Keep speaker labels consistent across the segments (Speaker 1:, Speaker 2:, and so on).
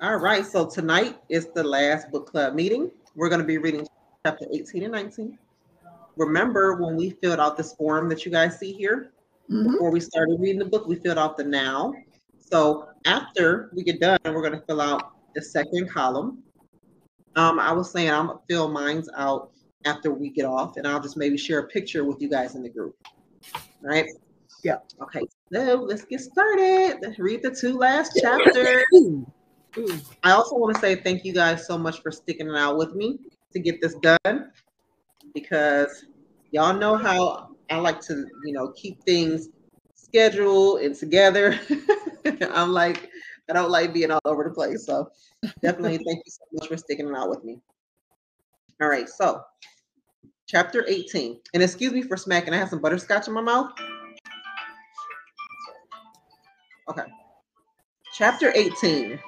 Speaker 1: All right, so tonight is the last book club meeting. We're going to be reading chapter 18 and 19. Remember when we filled out this form that you guys see here? Before we started reading the book, we filled out the now. So after we get done, we're going to fill out the second column. I was saying I'm going to fill mine's out after we get off, and I'll just maybe share a picture with you guys in the group. All right?
Speaker 2: Yeah.
Speaker 1: Okay, so let's get started. Let's read the two last chapters. I also want to say thank you guys so much for sticking it out with me to get this done, because y'all know how I like to, keep things scheduled and together. I'm like, I don't like being all over the place. So definitely thank you so much for sticking it out with me. All right, so chapter 18. And excuse me for smacking. I have some butterscotch in my mouth. Okay. Chapter 18.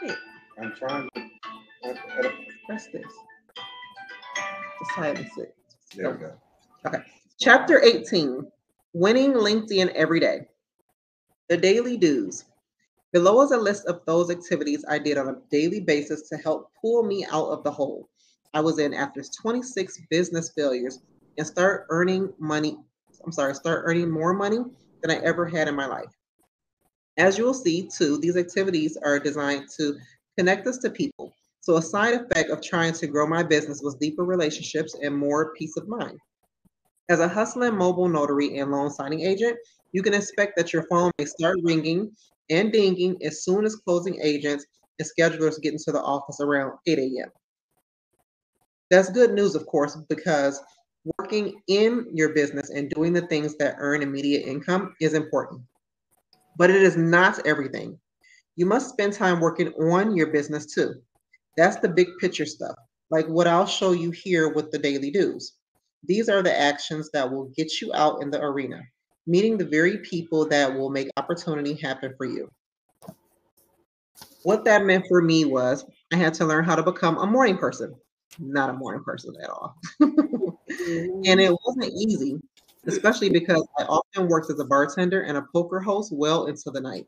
Speaker 1: Hey,
Speaker 3: I'm trying to
Speaker 1: press this. Just silence it.
Speaker 3: There we go.
Speaker 1: Okay. Chapter 18. Winning LinkedIn every day. The daily dues. Below is a list of those activities I did on a daily basis to help pull me out of the hole I was in after 26 business failures and start earning more money than I ever had in my life. As you will see, too, these activities are designed to connect us to people. So a side effect of trying to grow my business was deeper relationships and more peace of mind. As a hustling mobile notary and loan signing agent, you can expect that your phone may start ringing and dinging as soon as closing agents and schedulers get into the office around 8 a.m. That's good news, of course, because working in your business and doing the things that earn immediate income is important. But it is not everything. You must spend time working on your business too. That's the big picture stuff, like what I'll show you here with the daily dues. These are the actions that will get you out in the arena, meeting the very people that will make opportunity happen for you. What that meant for me was I had to learn how to become a morning person. Not a morning person at all. And it wasn't easy, especially because I often worked as a bartender and a poker host well into the night.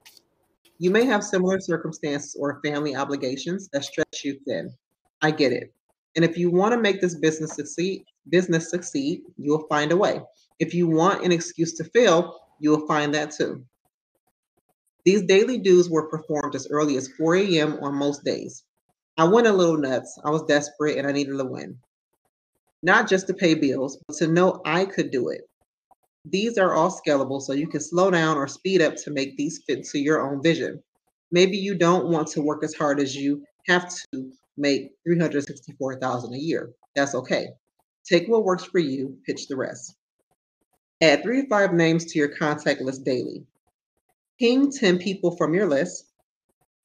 Speaker 1: You may have similar circumstances or family obligations that stretch you thin. I get it. And if you want to make this business succeed, you will find a way. If you want an excuse to fail, you will find that too. These daily dues were performed as early as 4 a.m. on most days. I went a little nuts. I was desperate and I needed a win. Not just to pay bills, but to know I could do it. These are all scalable, so you can slow down or speed up to make these fit to your own vision. Maybe you don't want to work as hard as you have to make 364,000 a year. That's okay. Take what works for you, pitch the rest. Add 3 to 5 names to your contact list daily. Ping 10 people from your list.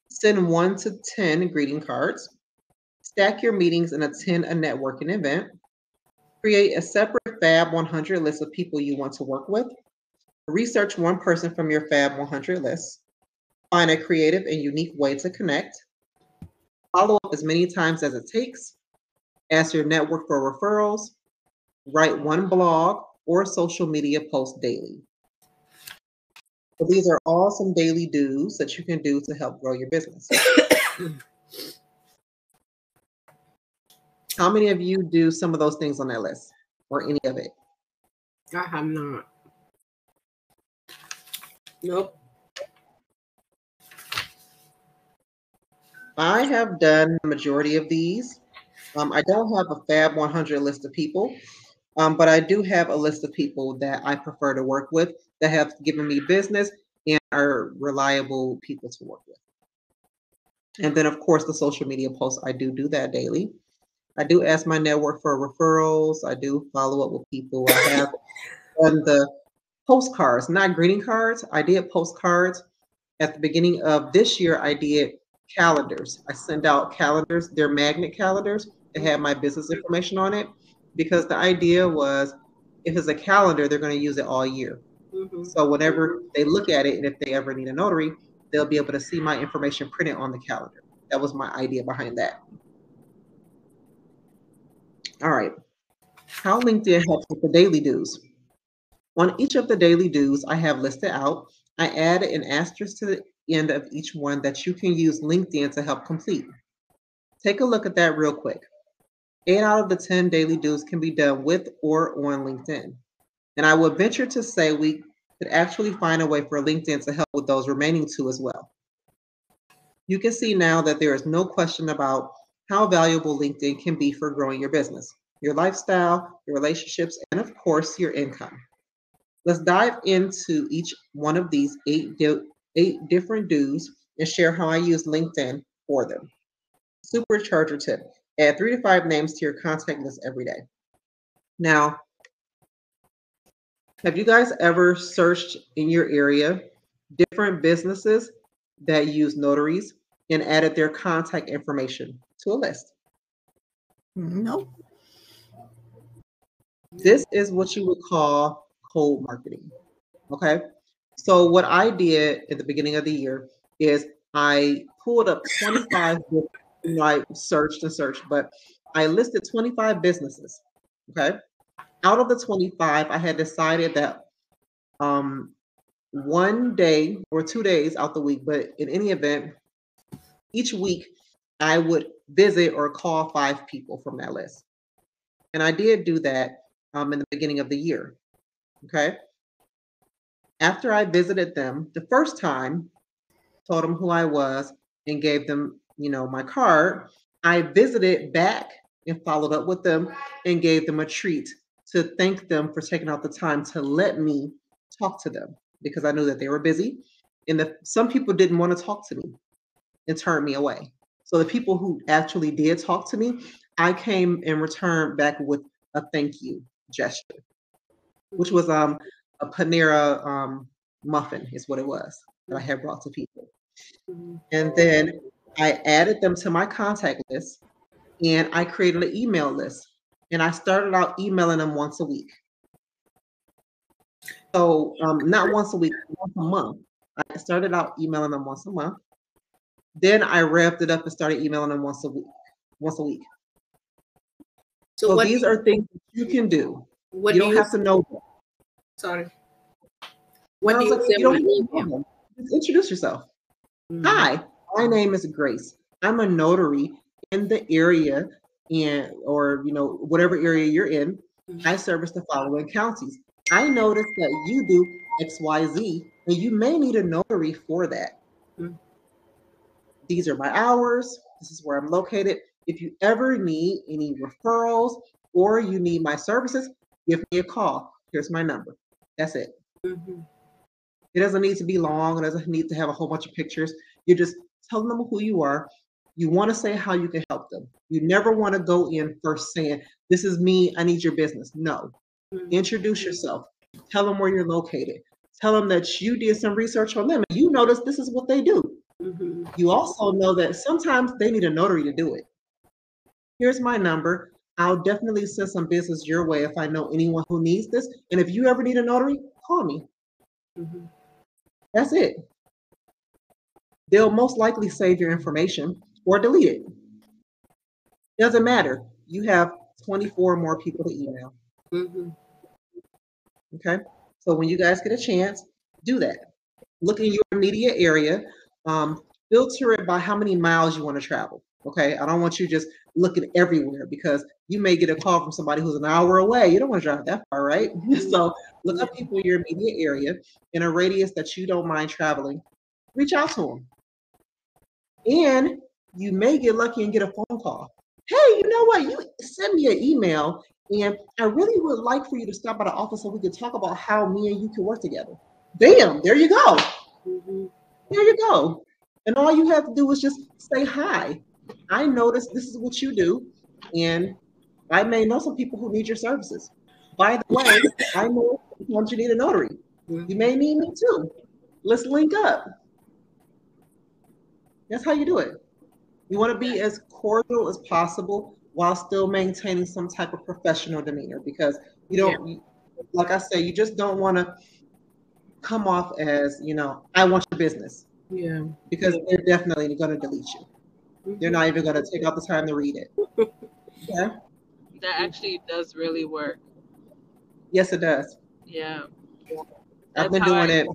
Speaker 1: Send 1 to 10 greeting cards. Stack your meetings and attend a networking event. Create a separate Fab 100 list of people you want to work with. Research one person from your Fab 100 list. Find a creative and unique way to connect. Follow up as many times as it takes. Ask your network for referrals. Write one blog or social media post daily. So these are all some daily dues that you can do to help grow your business. How many of you do some of those things on that list or any of it?
Speaker 2: I have not. Nope.
Speaker 1: I have done the majority of these. I don't have a Fab 100 list of people, but I do have a list of people that I prefer to work with that have given me business and are reliable people to work with. And then, of course, the social media posts, I do that daily. I do ask my network for referrals. I do follow up with people. I have on the postcards, not greeting cards. I did postcards at the beginning of this year. I did calendars. I send out calendars. They're magnet calendars that have my business information on it, because the idea was if it's a calendar, they're going to use it all year. So whenever they look at it, and if they ever need a notary, they'll be able to see my information printed on the calendar. That was my idea behind that. All right. How LinkedIn helps with the daily dues. On each of the daily dues I have listed out, I add an asterisk to the end of each one that you can use LinkedIn to help complete. Take a look at that real quick. 8 out of the 10 daily dues can be done with or on LinkedIn. And I would venture to say we could actually find a way for LinkedIn to help with those remaining 2 as well. You can see now that there is no question about how valuable LinkedIn can be for growing your business, your lifestyle, your relationships, and of course, your income. Let's dive into each one of these 8 different dues and share how I use LinkedIn for them. Supercharger tip: add 3 to 5 names to your contact list every day. Now, have you guys ever searched in your area different businesses that use notaries and added their contact information to a list?
Speaker 4: Nope.
Speaker 1: This is what you would call cold marketing. Okay. So what I did at the beginning of the year is I pulled up 25, I searched and searched, but I listed 25 businesses. Okay. Out of the 25, I had decided that one day or 2 days out the week, but in any event, each week I would visit or call 5 people from that list. And I did do that in the beginning of the year. Okay. After I visited them the first time, told them who I was and gave them, my card, I visited back and followed up with them and gave them a treat to thank them for taking out the time to let me talk to them because I knew that they were busy and some people didn't want to talk to me and turned me away. So the people who actually did talk to me, I came in return back with a thank you gesture, which was a Panera muffin is what it was that I had brought to people. And then I added them to my contact list and I created an email list and I started out emailing them once a week. So not once a week, once a month. I started out emailing them once a month. Then I revved it up and started emailing them once a week. So these are things that you can do. You don't have to know them.
Speaker 2: Sorry. What do you say?
Speaker 1: Just introduce yourself. Mm-hmm. Hi, my name is Grace. I'm a notary in the area or whatever area you're in. Mm-hmm. I service the following counties. I noticed that you do XYZ and you may need a notary for that. Mm-hmm. These are my hours. This is where I'm located. If you ever need any referrals or you need my services, give me a call. Here's my number. That's it. Mm-hmm. It doesn't need to be long. It doesn't need to have a whole bunch of pictures. You're just telling them who you are. You want to say how you can help them. You never want to go in first saying, this is me, I need your business. No. Mm-hmm. Introduce yourself. Tell them where you're located. Tell them that you did some research on them and you notice this is what they do. Mm-hmm. You also know that sometimes they need a notary to do it. Here's my number. I'll definitely send some business your way if I know anyone who needs this. And if you ever need a notary, call me. Mm-hmm. That's it. They'll most likely save your information or delete it. Doesn't matter. You have 24 more people to email. Mm-hmm. Okay. So when you guys get a chance, do that. Look in your immediate area. Filter it by how many miles you want to travel. Okay. I don't want you just looking everywhere because you may get a call from somebody who's an hour away. You don't want to drive that far, right? So look up people in your immediate area in a radius that you don't mind traveling. Reach out to them. And you may get lucky and get a phone call. Hey, you know what? You send me an email and I really would like for you to stop by the office so we could talk about how me and you can work together. Bam, there you go. Mm-hmm. There you go. And all you have to do is just say hi. I noticed this is what you do, and I may know some people who need your services. By the way, I know sometimes you need a notary. You may need me too. Let's link up. That's how you do it. You want to be as cordial as possible while still maintaining some type of professional demeanor because you don't, like I say, you just don't want to come off as, I want your business. Yeah. Because they're definitely going to delete you. They're not even going to take out the time to read it. Yeah.
Speaker 5: That actually does really work.
Speaker 1: Yes, it does.
Speaker 5: Yeah.
Speaker 1: I've
Speaker 2: That's
Speaker 1: been
Speaker 2: how
Speaker 1: doing it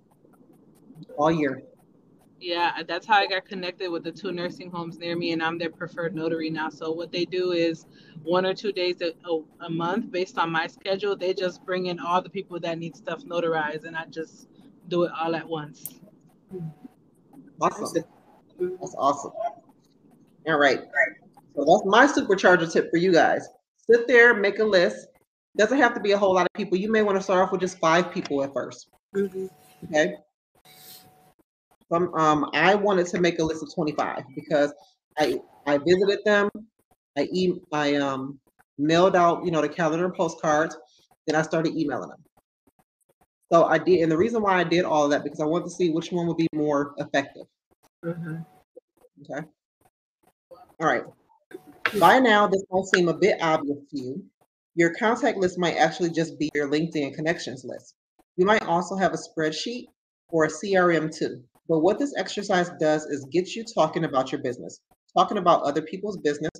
Speaker 1: all year.
Speaker 2: Yeah, that's how I got connected with the 2 nursing homes near me, and I'm their preferred notary now. So what they do is 1 or 2 days a month, based on my schedule, they just bring in all the people that need stuff notarized, and I just do it all at once.
Speaker 1: Awesome. That's awesome. All right. So that's my supercharger tip for you guys. Sit there, make a list. Doesn't have to be a whole lot of people. You may want to start off with just 5 people at first. Okay. I wanted to make a list of 25 because I visited them. I mailed out, the calendar and postcards. Then I started emailing them. So I did, and the reason why I did all of that because I wanted to see which one would be more effective. Okay. All right. By now, this might seem a bit obvious to you. Your contact list might actually just be your LinkedIn connections list. You might also have a spreadsheet or a CRM too. But what this exercise does is get you talking about your business, talking about other people's business,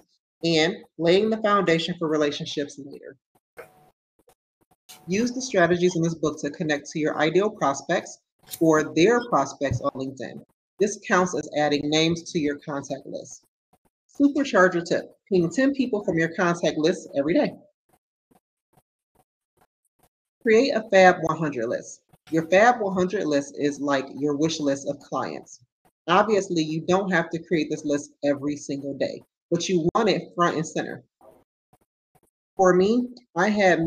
Speaker 1: and laying the foundation for relationships later. Use the strategies in this book to connect to your ideal prospects or their prospects on LinkedIn. This counts as adding names to your contact list. Supercharger tip: ping 10 people from your contact list every day. Create a Fab 100 list. Your Fab 100 list is like your wish list of clients. Obviously, you don't have to create this list every single day, but you want it front and center. For me, I had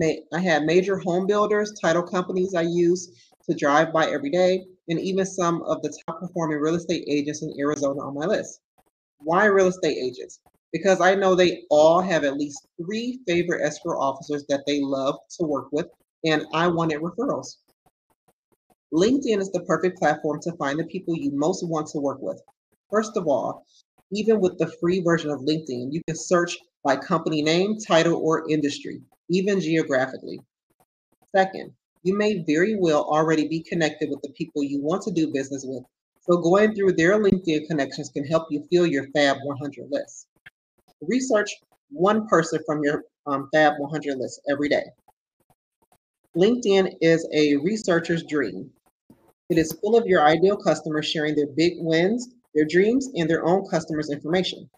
Speaker 1: major home builders, title companies I use to drive by every day, and even some of the top performing real estate agents in Arizona on my list. Why real estate agents? Because I know they all have at least 3 favorite escrow officers that they love to work with, and I wanted referrals. LinkedIn is the perfect platform to find the people you most want to work with. First of all, even with the free version of LinkedIn, you can search by company name, title, or industry, even geographically. Second, you may very well already be connected with the people you want to do business with, so going through their LinkedIn connections can help you fill your Fab 100 list. Research one person from your Fab 100 list every day. LinkedIn is a researcher's dream. It is full of your ideal customers sharing their big wins, their dreams, and their own customers' information.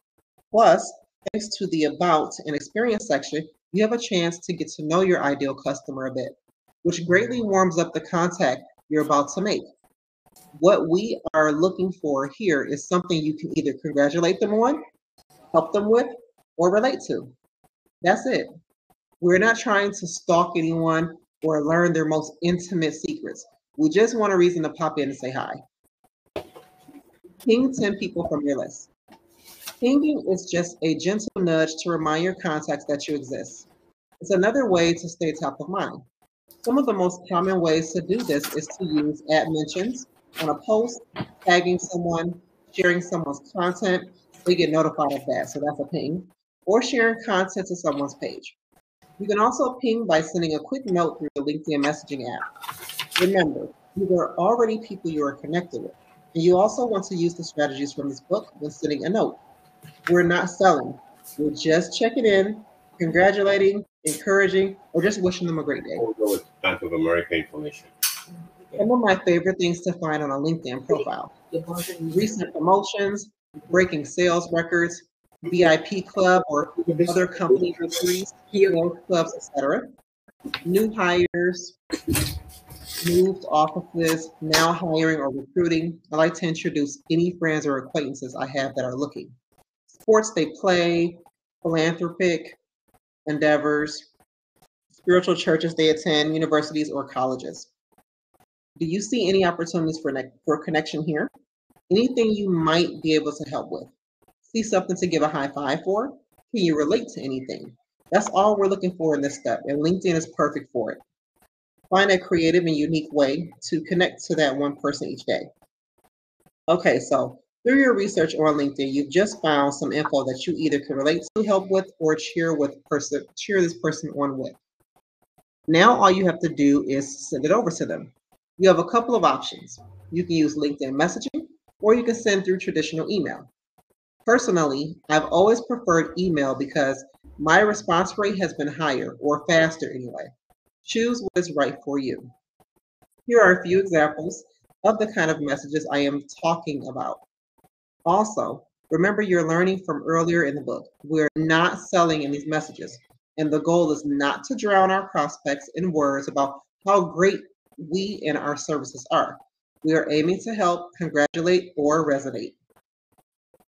Speaker 1: Plus, thanks to the About and Experience section, you have a chance to get to know your ideal customer a bit, which greatly warms up the contact you're about to make. What we are looking for here is something you can either congratulate them on, help them with, or relate to. That's it. We're not trying to stalk anyone or learn their most intimate secrets. We just want a reason to pop in and say hi. Ping 10 people from your list. Pinging is just a gentle nudge to remind your contacts that you exist. It's another way to stay top of mind. Some of the most common ways to do this is to use @mentions on a post, tagging someone, sharing someone's content. They get notified of that, so that's a ping, or sharing content to someone's page. You can also ping by sending a quick note through the LinkedIn messaging app. Remember, these are already people you are connected with, and you also want to use the strategies from this book when sending a note. We're not selling. We're just checking in, congratulating, encouraging, or just wishing them a great day.
Speaker 5: We'll go with Bank of America information.
Speaker 1: Some of my favorite things to find on a LinkedIn profile: recent promotions, breaking sales records, VIP club or other company victories, sales clubs, etc. New hires, moved offices, now hiring or recruiting. I like to introduce any friends or acquaintances I have that are looking. Sports they play, philanthropic endeavors, spiritual churches they attend, universities or colleges. Do you see any opportunities for connection here? Anything you might be able to help with? See something to give a high five for? Can you relate to anything? That's all we're looking for in this step, and LinkedIn is perfect for it. Find a creative and unique way to connect to that one person each day. Okay, so through your research on LinkedIn, you've just found some info that you either can relate to, help with, or cheer this person on with. Now all you have to do is send it over to them. You have a couple of options. You can use LinkedIn messaging, or you can send through traditional email. Personally, I've always preferred email because my response rate has been higher, or faster anyway. Choose what is right for you. Here are a few examples of the kind of messages I am talking about. Also, remember you're learning from earlier in the book. We're not selling in these messages, and the goal is not to drown our prospects in words about how great we and our services are. We are aiming to help, congratulate, or resonate.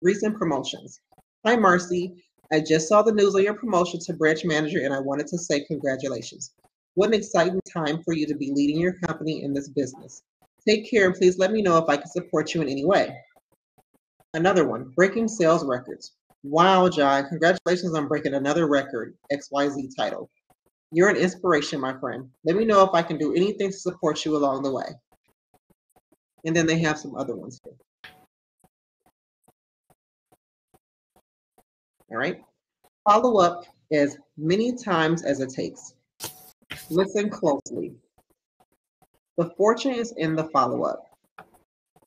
Speaker 1: Recent promotions. Hi, Marcy. I just saw the news on your promotion to branch manager, and I wanted to say congratulations. What an exciting time for you to be leading your company in this business. Take care, and please let me know if I can support you in any way. Another one, breaking sales records. Wow, John, congratulations on breaking another record, XYZ title. You're an inspiration, my friend. Let me know if I can do anything to support you along the way. And then they have some other ones here. All right. Follow up as many times as it takes. Listen closely. The fortune is in the follow-up.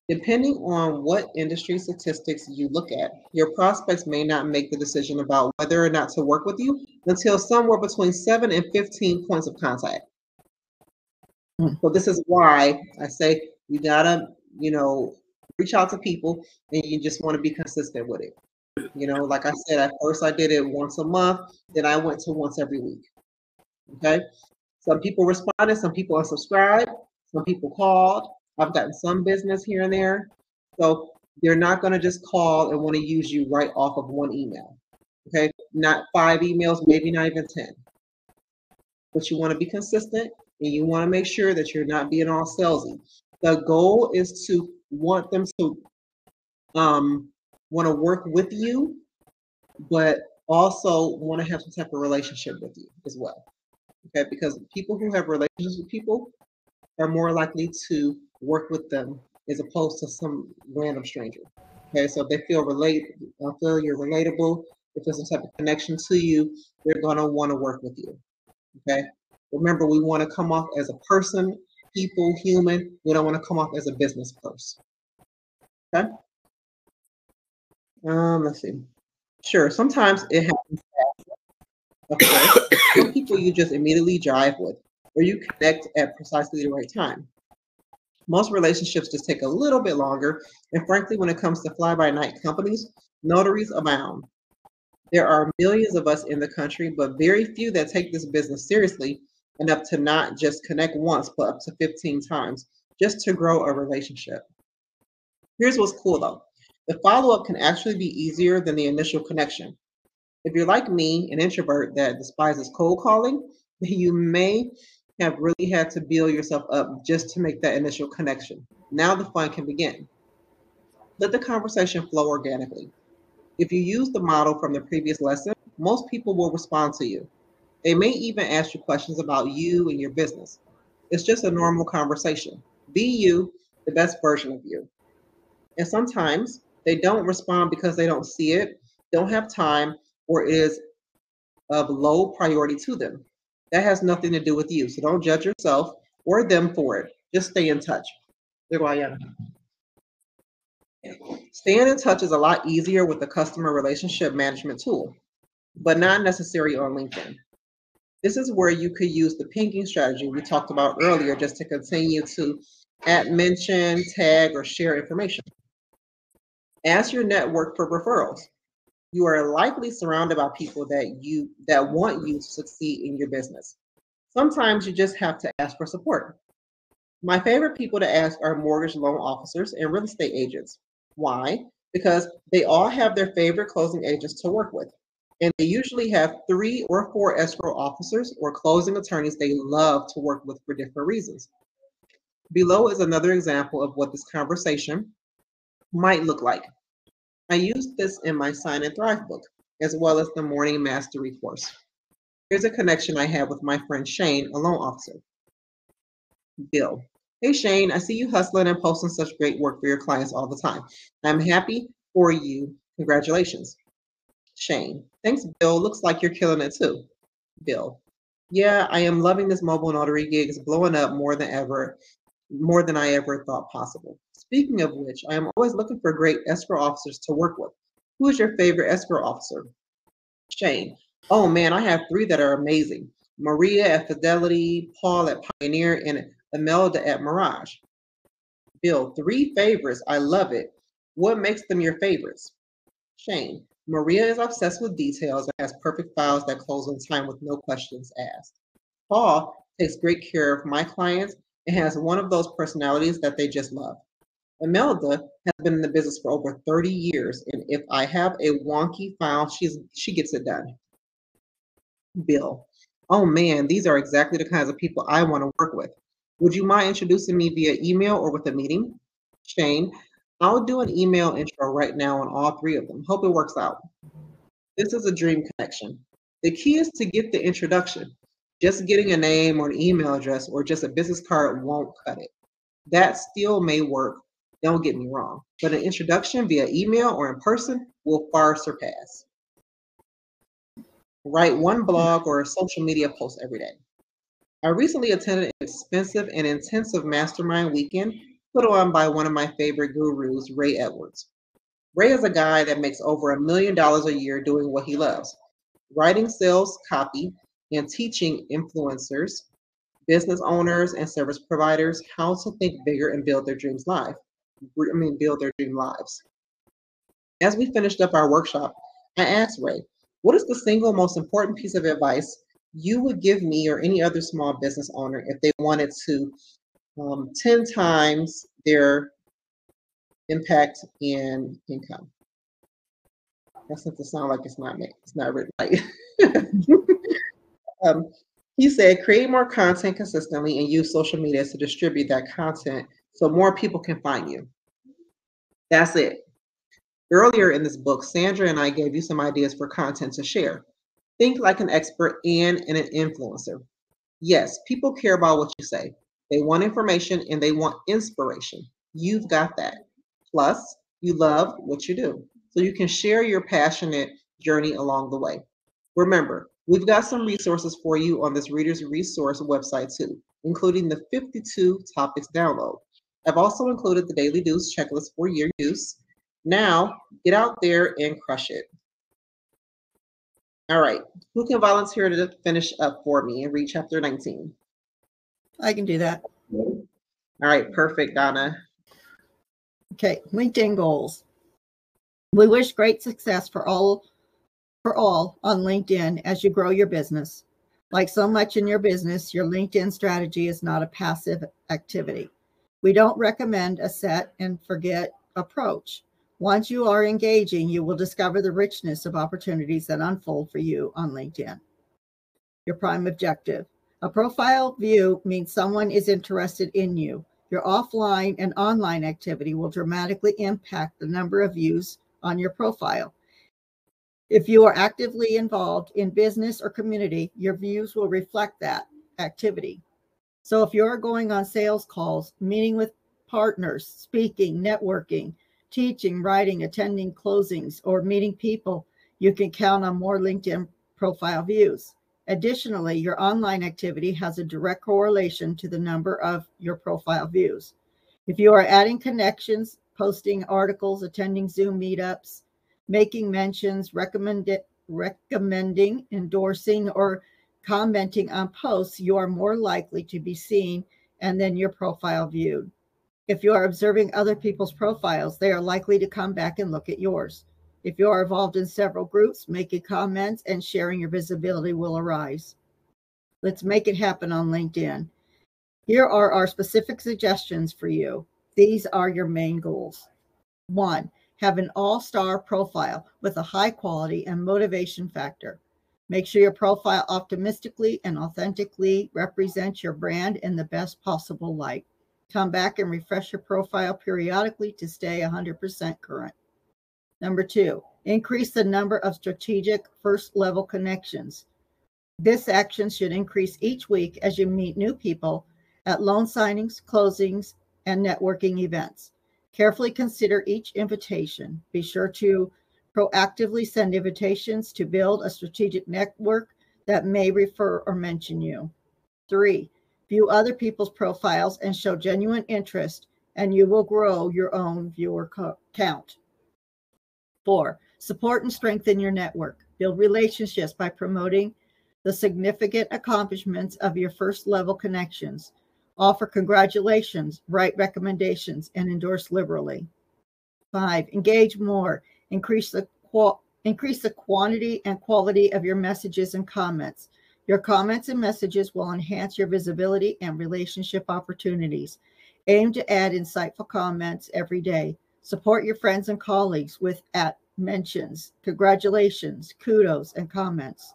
Speaker 1: Depending on what industry statistics you look at, your prospects may not make the decision about whether or not to work with you until somewhere between 7 and 15 points of contact. So this is why I say you gotta, reach out to people, and you just want to be consistent with it. Like I said, at first I did it once a month, then I went to once every week. Okay. Some people responded, some people unsubscribed, some people called. I've gotten some business here and there. So they're not going to just call and want to use you right off of one email. Okay. Not 5 emails, maybe not even 10. But you want to be consistent, and you want to make sure that you're not being all salesy. The goal is to want them to want to work with you, but also want to have some type of relationship with you as well. Okay, because people who have relationships with people are more likely to work with them as opposed to some random stranger. Okay, so if they feel you're relatable, if there's some type of connection to you, they're gonna want to work with you. Okay, remember, we want to come off as a person, people, human. We don't want to come off as a business person. Okay. Let's see. Sure, sometimes it happens fast. Of course, some people you just immediately jive with, or you connect at precisely the right time. Most relationships just take a little bit longer, and frankly, when it comes to fly-by-night companies, notaries abound. There are millions of us in the country, but very few that take this business seriously enough to not just connect once, but up to 15 times, just to grow a relationship. Here's what's cool though. The follow-up can actually be easier than the initial connection. If you're like me, an introvert that despises cold calling, you may have really had to build yourself up just to make that initial connection. Now the fun can begin. Let the conversation flow organically. If you use the model from the previous lesson, most people will respond to you. They may even ask you questions about you and your business. It's just a normal conversation. Be you, the best version of you. And sometimes they don't respond because they don't see it, don't have time, or it is of low priority to them. That has nothing to do with you. So don't judge yourself or them for it. Just stay in touch. Staying in touch is a lot easier with the customer relationship management tool, but not necessary on LinkedIn. This is where you could use the pinging strategy we talked about earlier, just to continue to mention, tag, or share information. Ask your network for referrals. You are likely surrounded by people that want you to succeed in your business. Sometimes you just have to ask for support. My favorite people to ask are mortgage loan officers and real estate agents. Why? Because they all have their favorite closing agents to work with. And they usually have 3 or 4 escrow officers or closing attorneys they love to work with for different reasons. Below is another example of what this conversation might look like. I used this in my Sign and Thrive book, as well as the Morning Mastery course. Here's a connection I have with my friend Shane, a loan officer. Bill. Hey Shane, I see you hustling and posting such great work for your clients all the time. I'm happy for you. Congratulations. Shane. Thanks, Bill. Looks like you're killing it too. Bill. Yeah, I am loving this mobile notary gig. It's blowing up more than I ever thought possible. Speaking of which, I am always looking for great escrow officers to work with. Who is your favorite escrow officer? Shane. Oh man, I have 3 that are amazing. Maria at Fidelity, Paul at Pioneer, and Imelda at Mirage. Bill, 3 favorites. I love it. What makes them your favorites? Shane, Maria is obsessed with details and has perfect files that close on time with no questions asked. Paul takes great care of my clients and has one of those personalities that they just love. Imelda has been in the business for over 30 years, and if I have a wonky file, she gets it done. Bill, oh man, these are exactly the kinds of people I want to work with. Would you mind introducing me via email or with a meeting? Shane, I'll do an email intro right now on all 3 of them. Hope it works out. This is a dream connection. The key is to get the introduction. Just getting a name or an email address or just a business card won't cut it. That still may work, don't get me wrong, but an introduction via email or in person will far surpass. Write 1 blog or a social media post every day. I recently attended an expensive and intensive mastermind weekend put on by one of my favorite gurus, Ray Edwards. Ray is a guy that makes over $1 million a year doing what he loves, writing sales copy and teaching influencers, business owners, and service providers how to think bigger and build their dream lives. As we finished up our workshop, I asked Ray, what is the single most important piece of advice you would give me or any other small business owner if they wanted to 10 times their impact in income? That's not to sound like it's not written right. He said, create more content consistently and use social media to distribute that content so more people can find you. That's it. Earlier in this book, Sandra and I gave you some ideas for content to share. Think like an expert and an influencer. Yes, people care about what you say. They want information and they want inspiration. You've got that. Plus, you love what you do, so you can share your passionate journey along the way. Remember, we've got some resources for you on this Reader's Resource website too, including the 52 topics download. I've also included the Daily Do's checklist for your use. Now, get out there and crush it. All right, who can volunteer to finish up for me and read chapter 19?
Speaker 4: I can do that.
Speaker 1: All right, perfect, Donna.
Speaker 4: Okay, LinkedIn goals. We wish great success for all on LinkedIn as you grow your business. Like so much in your business, your LinkedIn strategy is not a passive activity. We don't recommend a set and forget approach. Once you are engaging, you will discover the richness of opportunities that unfold for you on LinkedIn. Your prime objective. A profile view means someone is interested in you. Your offline and online activity will dramatically impact the number of views on your profile. If you are actively involved in business or community, your views will reflect that activity. So if you're going on sales calls, meeting with partners, speaking, networking, teaching, writing, attending closings, or meeting people, you can count on more LinkedIn profile views. Additionally, your online activity has a direct correlation to the number of your profile views. If you are adding connections, posting articles, attending Zoom meetups, making mentions, recommending, endorsing, or commenting on posts, you are more likely to be seen and then your profile viewed. If you are observing other people's profiles, they are likely to come back and look at yours. If you are involved in several groups, making comments and sharing your visibility will arise. Let's make it happen on LinkedIn. Here are our specific suggestions for you. These are your main goals. 1, have an all-star profile with a high quality and motivation factor. Make sure your profile optimistically and authentically represents your brand in the best possible light. Come back and refresh your profile periodically to stay 100% current. Number 2, increase the number of strategic first-level connections. This action should increase each week as you meet new people at loan signings, closings, and networking events. Carefully consider each invitation. Be sure to proactively send invitations to build a strategic network that may refer or mention you. 3, view other people's profiles and show genuine interest, and you will grow your own viewer count. 4, support and strengthen your network. Build relationships by promoting the significant accomplishments of your first level connections. Offer congratulations, write recommendations, and endorse liberally. 5, engage more. Increase the quantity and quality of your messages and comments. Your comments and messages will enhance your visibility and relationship opportunities. Aim to add insightful comments every day. Support your friends and colleagues with mentions, congratulations, kudos, and comments.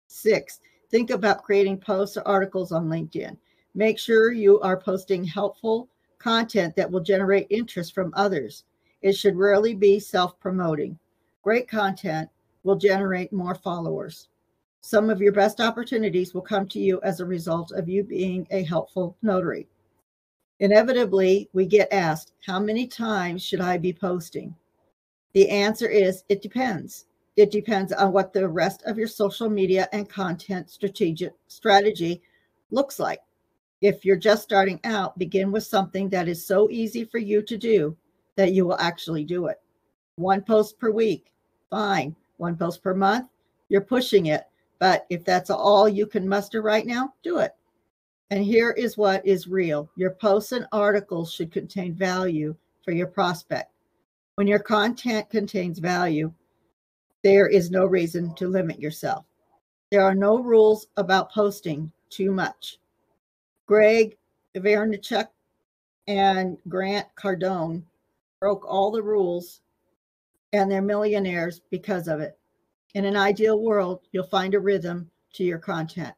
Speaker 4: 6, think about creating posts or articles on LinkedIn. Make sure you are posting helpful content that will generate interest from others. It should rarely be self-promoting. Great content will generate more followers. Some of your best opportunities will come to you as a result of you being a helpful notary. Inevitably, we get asked, how many times should I be posting? The answer is, it depends. It depends on what the rest of your social media and content strategy looks like. If you're just starting out, begin with something that is so easy for you to do that you will actually do it. 1 post per week, fine. 1 post per month, you're pushing it. But if that's all you can muster right now, do it. And here is what is real. Your posts and articles should contain value for your prospect. When your content contains value, there is no reason to limit yourself. There are no rules about posting too much. Greg Vaynerchuk and Grant Cardone broke all the rules, and they're millionaires because of it. In an ideal world, you'll find a rhythm to your content.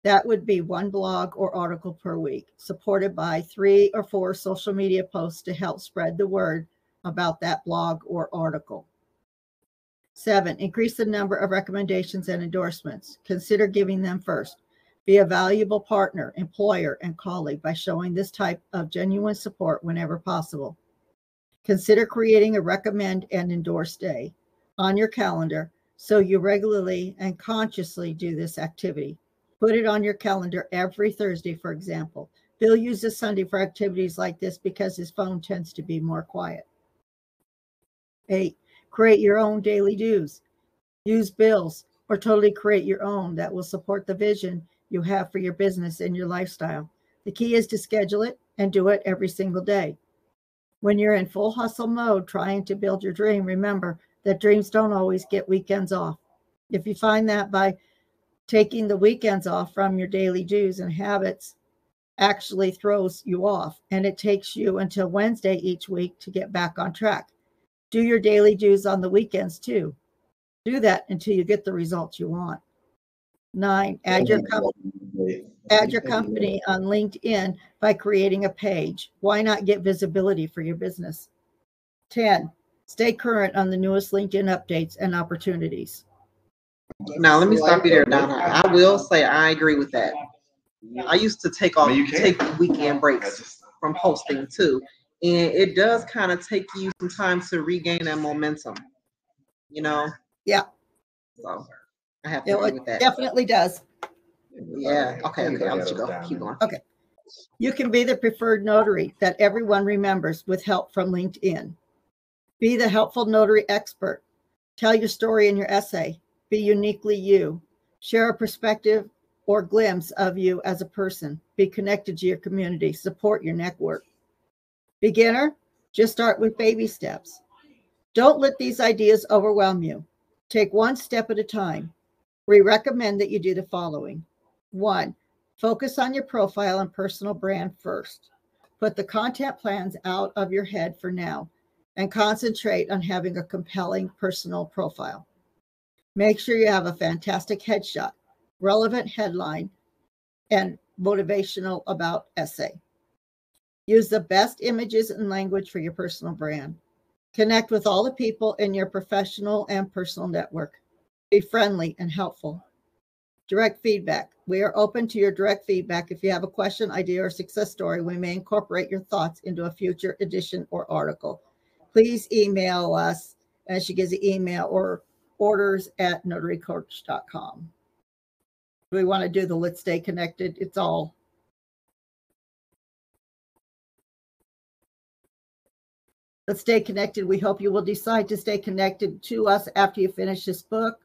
Speaker 4: That would be 1 blog or article per week, supported by 3 or 4 social media posts to help spread the word about that blog or article. 7, increase the number of recommendations and endorsements. Consider giving them first. Be a valuable partner, employer, and colleague by showing this type of genuine support whenever possible. Consider creating a recommend and endorse day on your calendar so you regularly and consciously do this activity. Put it on your calendar every Thursday, for example. Bill uses Sunday for activities like this because his phone tends to be more quiet. 8, create your own daily dues. Use Bill's or totally create your own that will support the vision you have for your business and your lifestyle. The key is to schedule it and do it every single day. When you're in full hustle mode trying to build your dream, remember that dreams don't always get weekends off. If you find that by taking the weekends off from your daily dues and habits actually throws you off, and it takes you until Wednesday each week to get back on track. Do your daily dues on the weekends too. Do that until you get the results you want. 9, add your company on LinkedIn by creating a page. Why not get visibility for your business? 10, stay current on the newest LinkedIn updates and opportunities.
Speaker 1: Now, let me stop you there, Donna. I will say I agree with that. I used to take weekend breaks from posting too. And it does kind of take you some time to regain that momentum, you know?
Speaker 4: Yeah.
Speaker 1: So I have to agree with that.
Speaker 4: Definitely does.
Speaker 1: Yeah. Okay. I'll let you go. Keep going.
Speaker 4: Okay. You can be the preferred notary that everyone remembers with help from LinkedIn. Be the helpful notary expert. Tell your story in your essay. Be uniquely you. Share a perspective or glimpse of you as a person. Be connected to your community. Support your network. Beginner, just start with baby steps. Don't let these ideas overwhelm you. Take 1 step at a time. We recommend that you do the following. 1, focus on your profile and personal brand first. Put the content plans out of your head for now and concentrate on having a compelling personal profile. Make sure you have a fantastic headshot, relevant headline, and motivational about essay. Use the best images and language for your personal brand. Connect with all the people in your professional and personal network. Be friendly and helpful. Direct feedback. We are open to your direct feedback. If you have a question, idea, or success story, we may incorporate your thoughts into a future edition or article. Please email us, and she gives the email, or orders@notarycoach.com. We want to do the Let's Stay Connected. It's all. Let's stay connected. We hope you will decide to stay connected to us after you finish this book.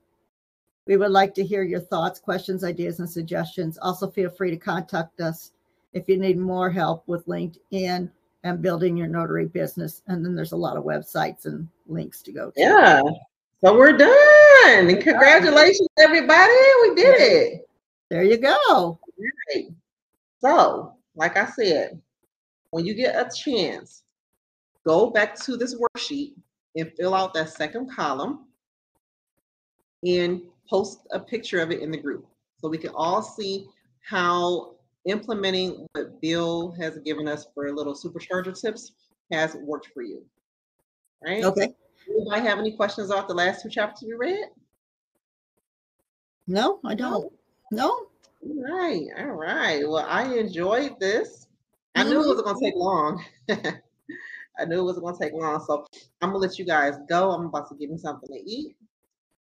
Speaker 4: We would like to hear your thoughts, questions, ideas, and suggestions. Also, feel free to contact us if you need more help with LinkedIn and building your notary business. And then there's a lot of websites and links to go to.
Speaker 1: Yeah. So we're done. And congratulations, everybody. We did it.
Speaker 4: There you go.
Speaker 1: Right. So, like I said, when you get a chance, go back to this worksheet and fill out that second column and post a picture of it in the group so we can all see how implementing what Bill has given us for little supercharger tips has worked for you. Right?
Speaker 4: Okay.
Speaker 1: Anybody have any questions off the last two chapters we read?
Speaker 4: No, I don't. No.
Speaker 1: All right. All right. Well, I enjoyed this. I knew it wasn't going to take long. I knew it wasn't going to take long. So I'm going to let you guys go. I'm about to give me something to eat.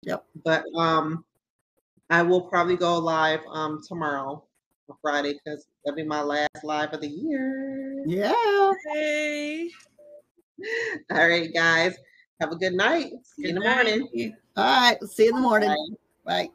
Speaker 4: Yep.
Speaker 1: But I will probably go live tomorrow, on Friday, because that'll be my last live of the year.
Speaker 4: Yeah.
Speaker 2: Hey.
Speaker 1: All right, guys. Have a good night. See you in the morning.
Speaker 4: All right. See you in the morning.
Speaker 1: Bye.
Speaker 4: Bye.